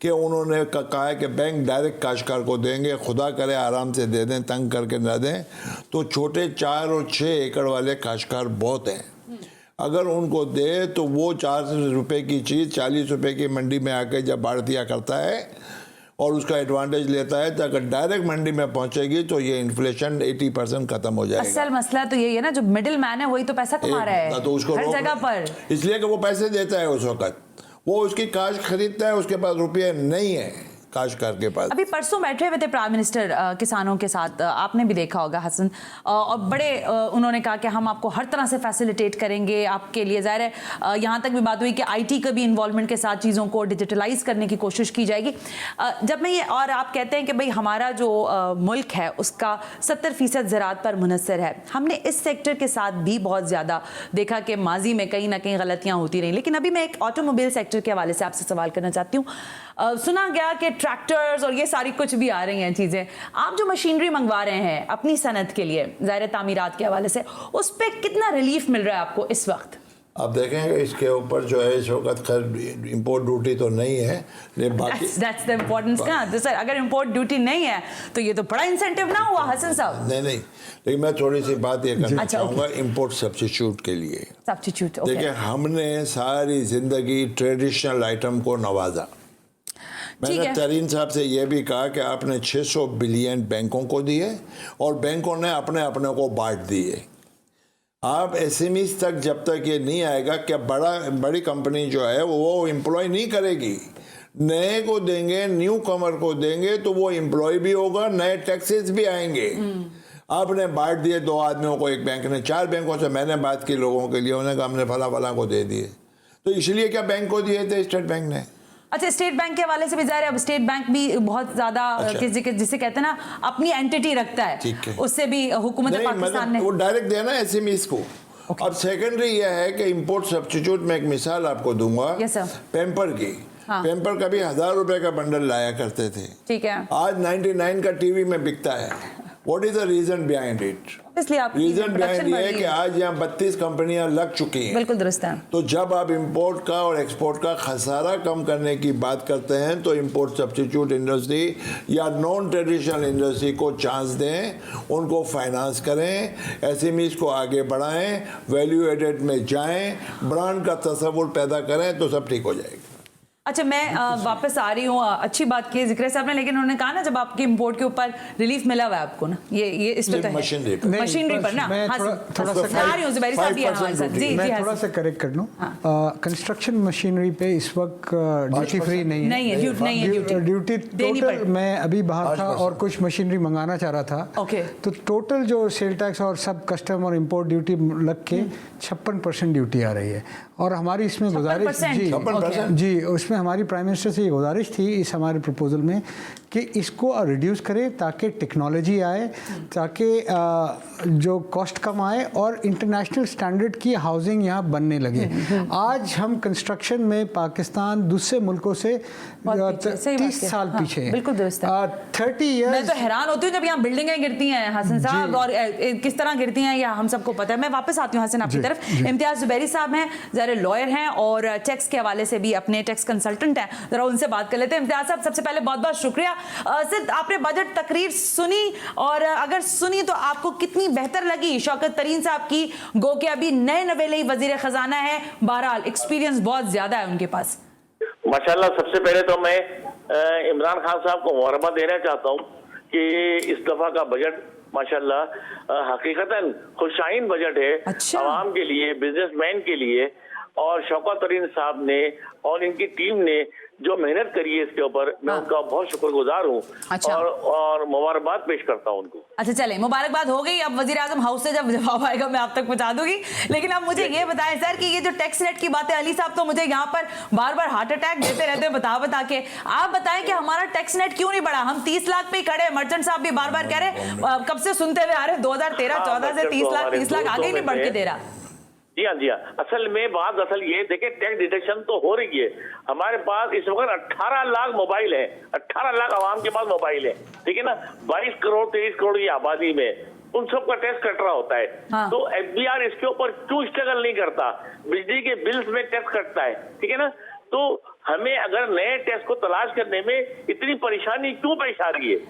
कि उन्होंने कहा है कि बैंक डायरेक्ट काश्तकार को देंगे, खुदा करे आराम से दे दें, तंग करके ना दें। तो छोटे 4 और 6 एकड़ वाले काश्तकार बहुत हैं, अगर उनको दे तो वो 4 रुपए की चीज़ 40 रुपए की मंडी में आके जब आड़तिया करता है और उसका एडवांटेज लेता है, तो अगर डायरेक्ट मंडी में पहुंचेगी तो ये इन्फ्लेशन 80% खत्म हो जाएगा। असल मसला तो यही है ना, जो मिडिल मैन है वही तो पैसा कमा रहा है तो उसको हर जगह पर, इसलिए कि वो पैसे देता है उस वक्त, वो उसकी काश खरीदता है, उसके पास रुपये नहीं है काश्तकार के पास। अभी परसों बैठे हुए थे प्राइम मिनिस्टर किसानों के साथ, आपने भी देखा होगा हसन, और बड़े उन्होंने कहा कि हम आपको हर तरह से फैसिलिटेट करेंगे आपके लिए। ज़ाहिर है यहाँ तक भी बात हुई कि आईटी का भी इन्वॉल्वमेंट के साथ चीज़ों को डिजिटलाइज करने की कोशिश की जाएगी। जब मैं ये, और आप कहते हैं कि भाई हमारा जो मुल्क है उसका 70% ज़राअत पर मुनहसर है, हमने इस सेक्टर के साथ भी बहुत ज़्यादा देखा कि माजी में कहीं ना कहीं गलतियाँ होती रही। लेकिन अभी मैं एक ऑटोमोबाइल सेक्टर के हवाले से आपसे सवाल करना चाहती हूँ। सुना गया कि ट्रैक्टर्स और ये सारी कुछ भी आ रही हैं चीज़ें, आप जो मशीनरी मंगवा रहे हैं अपनी सनत के लिए, ज़ाहिर तामीरात के हवाले से, उस पर कितना रिलीफ मिल रहा है आपको इस वक्त? आप देखेंगे इसके ऊपर जो है इस वक्त खैर इंपोर्ट ड्यूटी तो नहीं है, लेकिन बाकी that's the importance ना। तो सर अगर इंपोर्ट ड्यूटी नहीं है तो ये तो बड़ा इंसेंटिव ना हुआ हसन साहब? नहीं, लेकिन मैं थोड़ी सी बात ये करना अच्छा, चाहूँगा इंपोर्ट सब्स्टिट्यूट के लिए। सब्स्टिट्यूट, देखिए, हमने सारी जिंदगी ट्रेडिशनल आइटम को नवाजा। मैंने तरीन साहब से यह भी कहा कि आपने 600 बिलियन बैंकों को दिए और बैंकों ने अपने अपने को बांट दिए। आप एसएमईज तक जब तक ये नहीं आएगा कि बड़ी कंपनी जो है वो एम्प्लॉय नहीं करेगी, नए को देंगे, न्यू कमर को देंगे तो वो एम्प्लॉय भी होगा, नए टैक्सेस भी आएंगे। आपने बांट दिए 2 आदमियों को, एक बैंक ने 4 बैंकों से मैंने बात की लोगों के लिए, उन्होंने कहा हमने फला को दे दिए। तो इसलिए क्या बैंक को दिए थे? स्टेट बैंक ने। अच्छा, स्टेट बैंक के हवाले से भी ज़ाहिर है, अब स्टेट बैंक भी बहुत ज़्यादा जिसे कहते हैं ना अपनी एंटिटी रखता है, उससे भी हुकूमत पाकिस्तान ने वो डायरेक्ट देना है एसएमईज को। अब सेकेंडरी यह है कि इंपोर्ट सब्स्टिट्यूट में एक मिसाल आपको दूंगा Yes, sir. पेम्पर की। हाँ। पेपर कभी 1000 रुपए का बंडल लाया करते थे, ठीक है, आज 99 का टीवी में बिकता है। What is the reason behind it? इसलिए आप रीजन बिहाइंड ये है कि आज यहाँ 32 कंपनियां लग चुकी हैं। बिल्कुल दुरुस्त है। तो जब आप इंपोर्ट का और एक्सपोर्ट का खसारा कम करने की बात करते हैं तो इंपोर्ट सब्स्टिट्यूट इंडस्ट्री या नॉन ट्रेडिशनल इंडस्ट्री को चांस दें, उनको फाइनेंस करें, एसएमईज को आगे बढ़ाएं, वैल्यू एडेड में जाएं, ब्रांड का तस्वुर पैदा करें तो सब ठीक हो जाएगा। अच्छा, मैं वापस आ रही हूँ, अच्छी बात की जिक्र साहब ने, लेकिन उन्होंने कहा ना जब आपके इंपोर्ट के ऊपर रिलीफ मिला हुआ है आपको ना, ये इस पे तो है मशीनरी पर। मशीनरी पर ना। मैं हाँ, थोड़ा सा मैं आ रही हूँ जुबैरी साहब भी हैं हमारे साथ। जी मैं जी, थोड़ा हाँ सा करेक्ट कर लूँ। कंस्ट्रक्शन मशीनरी पे इस वक्त ड्यूटी फ्री नहीं है। नहीं है, नहीं है ड्यूटी देनी टोटल। पड़ती। मैं अभी बाहर था और कुछ मशीनरी मंगाना चाह रहा था, ओके। तो टोटल जो सेल टैक्स और सब कस्टम और इंपोर्ट ड्यूटी लग के 56% ड्यूटी आ रही है। और हमारी इसमें गुजारिश 56%? जी उसमें हमारी प्राइम मिनिस्टर से ये गुजारिश थी इस हमारे प्रपोजल में कि इसको रिड्यूस करें ताकि टेक्नोलॉजी आए, ताकि जो कॉस्ट कम आए और इंटरनेशनल स्टैंडर्ड की हाउसिंग यहाँ बनने लगे। आज हम कंस्ट्रक्शन में पाकिस्तान दूसरे मुल्कों से 30 साल पीछे है। बिल्कुल दुरुस्त है। 30 मैं ईयर्स। तो हैरान होती हूँ जब यहाँ बिल्डिंगें गिरती हैं हसन साहब, और किस तरह गिरती हैं यह हम सबको पता है। मैं वापस आती हूँ हसन आपकी तरफ। इम्तियाज जुबैरी साहब हैं, ज़रा लॉयर हैं और टैक्स के हवाले से भी अपने टैक्स कंसल्टेंट हैं, ज़रा उनसे बात कर लेते हैं। इम्तियाज साहब, सबसे पहले बहुत बहुत शुक्रिया। सिर्फ आपने बजट तकरीर सुनी, और अगर सुनी तो आपको कितनी बेहतर लगी? शौकत तरीन साहब की, गो के अभी नए नवेले वजीर खजाना है, बहरहाल एक्सपीरियंस बहुत ज्यादा है उनके पास। माशाल्लाह, सबसे पहले तो मैं इमरान खान साहब को मुबारकबाद देना चाहता हूँ कि इस दफा का बजट माशाल्लाह हकीकतन खुशाइन बजट है। अच्छा। आवाम के लिए, बिजनेसमैन के लिए, और शौकत तरीन साहब ने और इनकी टीम ने जो मेहनत करी है इसके ऊपर, मैं उनका बहुत शुक्रगुजार हूँ। अच्छा। और मुबारकबाद पेश करता हूँ उनको। अच्छा, चले, मुबारकबाद हो गई। अब वजीर आजम हाउस से जब जवाब आएगा मैं आप तक पहुंचा दूंगी। लेकिन अब मुझे ये बताएं सर कि ये जो टैक्स रेट की बातें, अली साहब तो मुझे यहाँ पर बार बार हार्ट अटैक देते रहते हैं बता के। आप बताएं कि हमारा टैक्स रेट क्यों नहीं बढ़ा? हम 30 लाख पे ही खड़े। मर्चेंट साहब भी बार बार कह रहे, कब से सुनते हुए आ रहे, 2013-14 से 30 लाख आगे ही नहीं बढ़ के दे रहा। जी हाँ, जी हाँ। असल ये देखिए, टैक्स डिडक्शन तो हो रही है। हमारे पास इस वक्त 18 लाख मोबाइल है, 18 लाख आवाम के पास मोबाइल है, ठीक है ना। 22 करोड़ 23 करोड़ की आबादी में उन सबका टैक्स कट रहा होता है। हाँ। तो एफबीआर इसके ऊपर क्यों स्ट्रगल नहीं करता? बिजली के बिल्स में टैक्स कटता है, ठीक है ना। तो हमें अगर नए टैक्स को तलाश करने में इतनी परेशानी क्यों पेश आ रही है?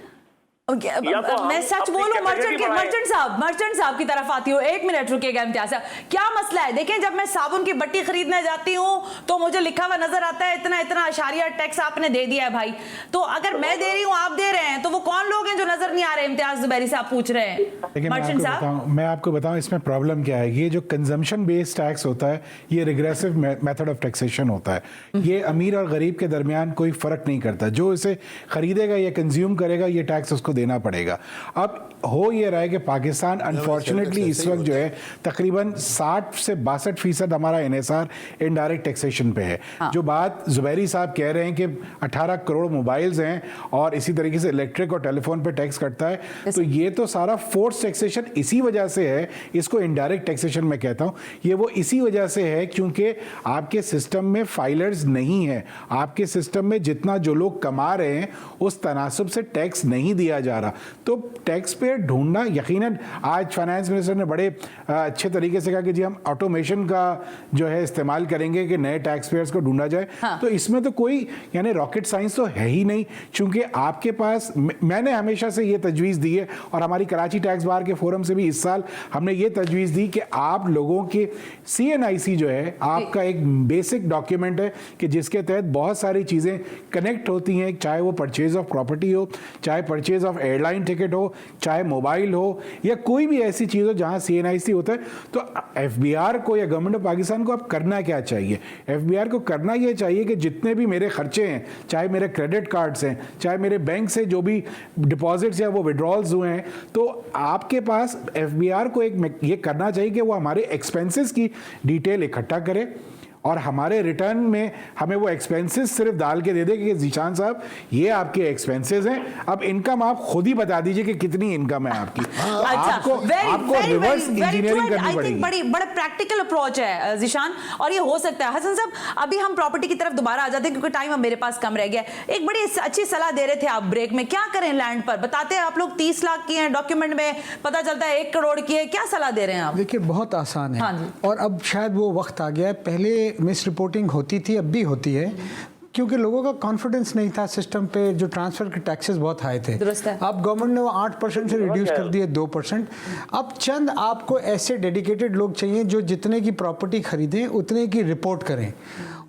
मैं सच बोलूं, मर्चेंट साहब की तरफ आती हूँ। 1 मिनट रुकेगा इम्तियाज साहब, क्या मसला है? देखिए, जब मैं साबुन की बट्टी खरीदने जाती हूँ तो मुझे लिखा हुआ नजर आता है इतना अशारिया टैक्स आपने दे दिया है भाई। तो अगर मैं दे रही हूँ, आप दे रहे हैं, तो वो कौन लोग हैं जो नजर नहीं आ रहे? इम्तियाज जुबैरी साहब पूछ रहे हैं। लेकिन मर्चेंट साहब, मैं आपको बताऊं इसमें प्रॉब्लम क्या है। ये जो कंजम्पशन बेस्ड टैक्स होता है, ये रिग्रेसिव मेथड ऑफ टैक्सेशन होता है। ये अमीर और गरीब के दरमियान कोई फर्क नहीं करता। जो इसे खरीदेगा या कंज्यूम करेगा, ये टैक्स उसको देना पड़ेगा। अब हो ये रहा है कि पाकिस्तान अनफॉर्चुनेटली इस वक्त जो है तकरीबन 60 से 62% हमारा इन्हिसार इनडायरेक्ट टैक्सेशन पे है। हाँ। जो बात जुबैरी साहब कह रहे हैं कि 18 करोड़ मोबाइल्स हैं और इसी तरीके से इलेक्ट्रिक और टेलीफोन पे टैक्स कटता है, तो ये तो सारा फोर्स टैक्सेशन इसी वजह से है। इसको इनडायरेक्ट टैक्सेशन मैं कहता हूँ। ये वो इसी वजह से है क्योंकि आपके सिस्टम में फाइलर्स नहीं है। आपके सिस्टम में जितना जो लोग कमा रहे हैं उस तनासब से टैक्स नहीं दिया जा रहा। तो टैक्स पेयर ढूंढना, यकीनन आज फाइनेंस मिनिस्टर ने बड़े अच्छे तरीके से कहा कि जी हम ऑटोमेशन का जो है इस्तेमाल करेंगे कि नए टैक्स पेयर्स को ढूंढा जाए। हाँ। तो इसमें तो कोई यानी रॉकेट साइंस तो है ही नहीं, क्योंकि आपके पास, मैंने हमेशा से ये तजवीज़ दी है और हमारी कराची टैक्स बार के फोरम से भी इस साल हमने ये तजवीज़ दी कि आप लोगों के CNIC जो है आपका एक बेसिक डॉक्यूमेंट है कि जिसके तहत बहुत सारी चीज़ें कनेक्ट होती हैं, चाहे वो परचेज ऑफ प्रॉपर्टी हो, चाहे परचेज ऑफ एयरलाइन टिकट हो, चाहे मोबाइल हो, या कोई भी ऐसी चीज़ हो जहां CNIC होता है। तो FBR को या गवर्नमेंट ऑफ पाकिस्तान को अब करना क्या चाहिए? FBR को करना यह चाहिए कि जितने भी मेरे खर्चे हैं, चाहे मेरे क्रेडिट कार्ड्स हैं, चाहे मेरे बैंक से जो भी डिपॉजिट्स या वो विड्रॉल्स हुए हैं, तो आपके पास FBR को एक ये करना चाहिए कि वो हमारे एक्सपेंसेस की डिटेल इकट्ठा करे और हमारे रिटर्न में हमें वो एक्सपेंसेस सिर्फ डाल के दे दे कि जीशान साहब ये आपके एक्सपेंसेस हैं, अब इनकम आप खुद ही बता दीजिए कि कितनी इनकम है आपकी। आपको रिवर्स इंजीनियरिंग करनी पड़ेगी। बड़ा प्रैक्टिकल अप्रोच है जीशान, और ये हो सकता है। हसन साहब, अभी हम प्रॉपर्टी की तरफ दोबारा आ जाते हैं क्योंकि टाइम अब मेरे पास कम रह गया। एक बड़ी अच्छी सलाह दे रहे थे आप ब्रेक में, क्या करें लैंड पर? बताते हैं आप लोग 30 लाख की हैं, डॉक्यूमेंट में पता चलता है 1 करोड़ की है, क्या सलाह दे रहे हैं आप? देखिए, बहुत आसान है। हाँ जी। और अब शायद वो वक्त आ गया है, पहले मिस रिपोर्टिंग होती थी, अब भी होती है, क्योंकि लोगों का कॉन्फिडेंस नहीं था सिस्टम पे। जो ट्रांसफर के टैक्सेस बहुत हाई थे, दुरुस्त है। अब गवर्नमेंट ने वो 8% से रिड्यूस कर दिए 2%। अब चंद आपको ऐसे डेडिकेटेड लोग चाहिए जो जितने की प्रॉपर्टी खरीदें उतने की रिपोर्ट करें,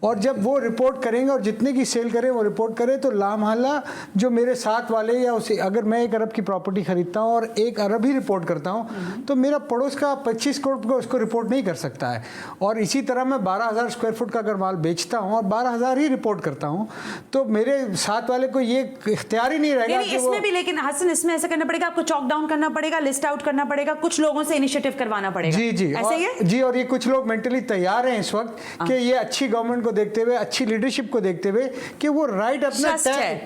और जब वो रिपोर्ट करेंगे और जितने की सेल करें वो रिपोर्ट करें, तो लामहल्ला जो मेरे साथ वाले या उसे, अगर मैं 1 अरब की प्रॉपर्टी खरीदता हूँ और 1 अरब ही रिपोर्ट करता हूँ, तो मेरा पड़ोस का 25 करोड़ को उसको रिपोर्ट नहीं कर सकता है। और इसी तरह मैं 12,000 स्क्वायर फुट का अगर माल बेचता हूँ और 12,000 ही रिपोर्ट करता हूँ, तो मेरे साथ वाले को ये इख्तियार ही नहीं रहेगा कि इसमें भी। लेकिन हसन, इसमें ऐसा करना पड़ेगा, आपको चॉक डाउन करना पड़ेगा, लिस्ट आउट करना पड़ेगा, कुछ लोगों से इनिशिएटिव करवाना पड़ेगा। जी जी, ऐसे ही है? जी, और ये कुछ लोग मेंटली तैयार हैं इस वक्त कि ये अच्छी गवर्नमेंट को देखते हुए, अच्छी लीडरशिप को देखते हुए, कि वो राइट अपना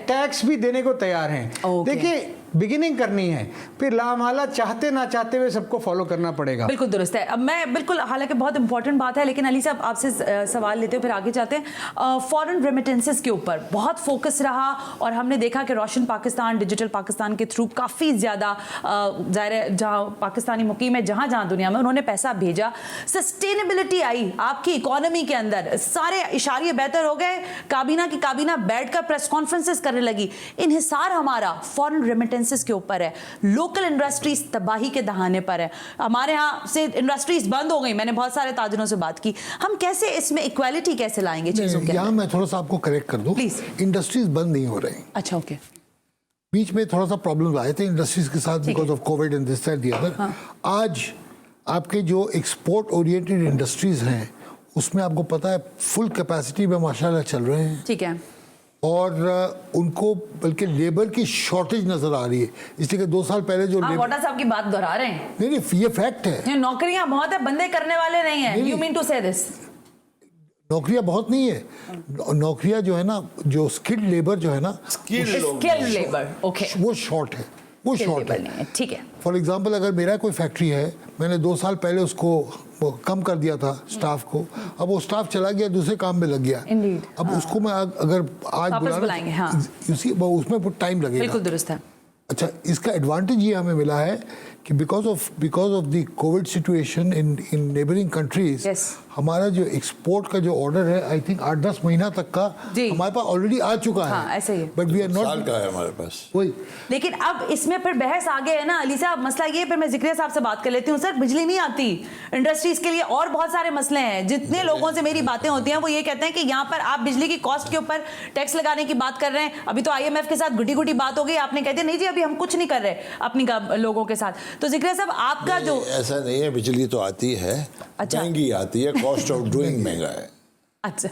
टैक्स भी देने को तैयार हैं। देखिए, बिगिनिंग करनी है, फिर लामहल्ला चाहते ना चाहते हुए सबको फॉलो करना पड़ेगा। बिल्कुल दुरुस्त है। अब मैं बिल्कुल, हालांकि बहुत इंपॉर्टेंट बात है, लेकिन अली साहब आपसे सवाल लेते हो, फिर आगे जाते हैं। फॉरेन रेमिटेंसेस के ऊपर बहुत फोकस रहा, और हमने देखा कि रोशन पाकिस्तान, डिजिटल पाकिस्तान के थ्रू काफ़ी ज़्यादा ज़ाहिर है जहाँ पाकिस्तानी मुकीम है, जहाँ जहाँ दुनिया में उन्होंने पैसा भेजा, सस्टेनेबिलिटी आई आपकी इकोनॉमी के अंदर, सारे इशारे बेहतर हो गए, काबीना की काबीना बैठकर प्रेस कॉन्फ्रेंसेस करने लगी। इन्हिसार हमारा फॉरेन रेमिटेंसेस के ऊपर है, लोकल इंडस्ट्रीज तबाही के दहाने पर है, हमारे यहाँ से इंडस्ट्रीज बंद हो गई। मैंने बहुत सारे ताजरों से बात की, हम कैसे इसमें इक्वालिटी कैसे लाएंगे चीजों के? यहाँ मैं थोड़ा सा आपको करेक्ट कर दूं, प्लीज। इंडस्ट्रीज बंद नहीं हो रही। अच्छा, ओके। बीच में थोड़ा सा प्रॉब्लम आए थे इंडस्ट्रीज के साथ because of Covid and this that the other. आज आपके जो एक्सपोर्ट ओरिएंटेड इंडस्ट्रीज हैं, उसमें आपको पता है फुल कैपेसिटी में माशाल्लाह चल रहे हैं। ठीक है। और उनको बल्कि लेबर की शॉर्टेज नजर आ रही है, इसलिए कि 2 साल पहले जो वाटा साहब की बात दोहरा रहे हैं। नहीं, ये फैक्ट है। नौकरियां बहुत है, बंदे करने वाले नहीं है। यू मीन टू से दिस? नौकरियां बहुत नहीं है, नौकरियां जो है ना, जो स्किल्ड लेबर जो है ना, स्किल्ड लेबर, ओके, वो शॉर्ट है, वो शॉर्ट है। ठीक है। फॉर एग्जांपल, अगर मेरा कोई फैक्ट्री है, मैंने 2 साल पहले उसको कम कर दिया था स्टाफ को, अब वो स्टाफ चला गया, दूसरे काम में लग गया। अब उसको मैं अगर आज बुलाएंगे, हाँ, उसमें टाइम लगेगा। बिल्कुल दुरुस्त है। अच्छा, इसका एडवांटेज ये हमें मिला है कि because of the Covid situation in neighbouring countries, हमारा जो एक्सपोर्ट का जो ऑर्डर है, आई थिंक 8-10 महीना तक का हमारे पास ऑलरेडी आ चुका है। ऐसे ही, बट वी आर नॉट, साल का है हमारे पास वही। लेकिन अब इसमें फिर बहस आगे है ना अली साहब, मसला ये, फिर मैं जिक्रिया साहब से बात कर लेती हूँ। सर, बिजली नहीं आती इंडस्ट्रीज के लिए, और बहुत सारे मसले हैं। जितने लोगों से मेरी बातें होती हैं वो ये कहते हैं कि यहाँ पर आप बिजली की कॉस्ट के ऊपर टैक्स लगाने की बात कर रहे हैं। अभी तो IMF के साथ गुटी गुटी बात हो गई, आपने कहते नहीं जी अभी हम कुछ नहीं कर रहे अपनी लोगों के साथ। तो जिक्रिया साहब, आपका जो, ऐसा नहीं है, बिजली तो आती है, महंगी आती है, कॉस्ट ऑफ डूइंग महंगा है। अच्छा।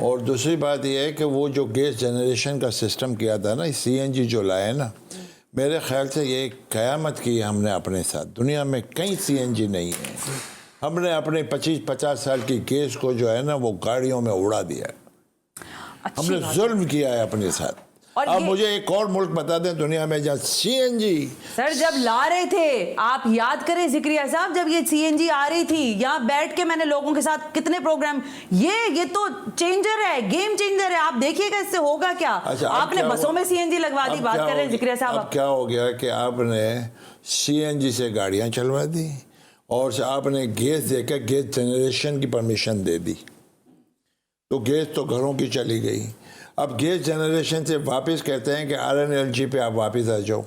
और दूसरी बात यह है कि वो जो गैस जनरेशन का सिस्टम किया था ना, CNG जो लाया ना, मेरे ख्याल से ये कयामत की हमने अपने साथ। दुनिया में कहीं CNG नहीं है। हमने अपने 25-50 साल की गैस को जो है ना, वो गाड़ियों में उड़ा दिया। हमने जुल्म किया है अपने साथ। और अब मुझे एक और मुल्क बता दें दुनिया में जहाँ CNG, सर जब ला रहे थे, आप याद करें जिक्रिया साहब, जब ये CNG आ रही थी, यहाँ बैठ के मैंने लोगों के साथ कितने प्रोग्राम, ये तो चेंजर है, गेम चेंजर है। आप देखिएगा इससे होगा क्या। अच्छा, आपने बसों में CNG लगवा दी, बात कर रहे हैं जिक्रिया साहब। अब क्या हो गया कि आपने CNG से गाड़ियां चलवा दी और आपने गैस देकर गैस जनरेशन की परमिशन दे दी, तो गैस तो घरों की चली गई। अब गैस जनरेशन से वापस कहते हैं कि RNLG पे आप वापस आ जाओ।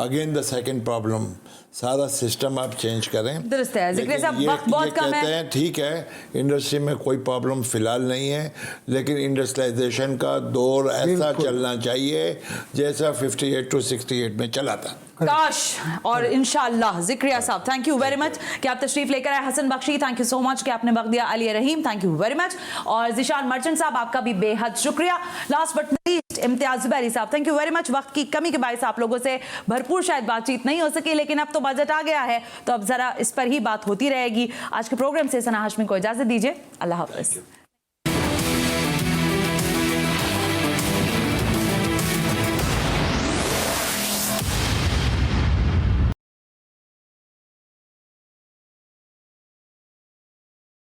अगेन द सेकंड प्रॉब्लम, सारा सिस्टम आप चेंज करें। दुरुस्त है जिक्र साहब, वक्त बहुत कम कहते हैं ठीक है, इंडस्ट्री में कोई प्रॉब्लम फिलहाल नहीं है, लेकिन इंडस्ट्रियलाइजेशन का दौर ऐसा चलना चाहिए जैसा 58 to 68 में चला था। काश, और इंशाल्लाह। जिक्रिया साहब, थैंक यू वेरी मच कि आप तशरीफ लेकर आए। Hasan Bakhshi, thank you so much कि आपने वक्त दिया। Ali Rahim, thank you very much. और जिशान मर्चेंट साहब, आपका भी बेहद शुक्रिया। Last but not least, Imtiaz Zubairi साहब, थैंक यू वेरी मच। वक्त की कमी के बायस आप लोगों से भरपूर शायद बातचीत नहीं हो सकी, लेकिन अब तो बजट आ गया है तो अब जरा इस पर ही बात होती रहेगी। आज के प्रोग्राम से सना हाशमी को इजाजत दीजिए। अल्लाह हाफ़िज़।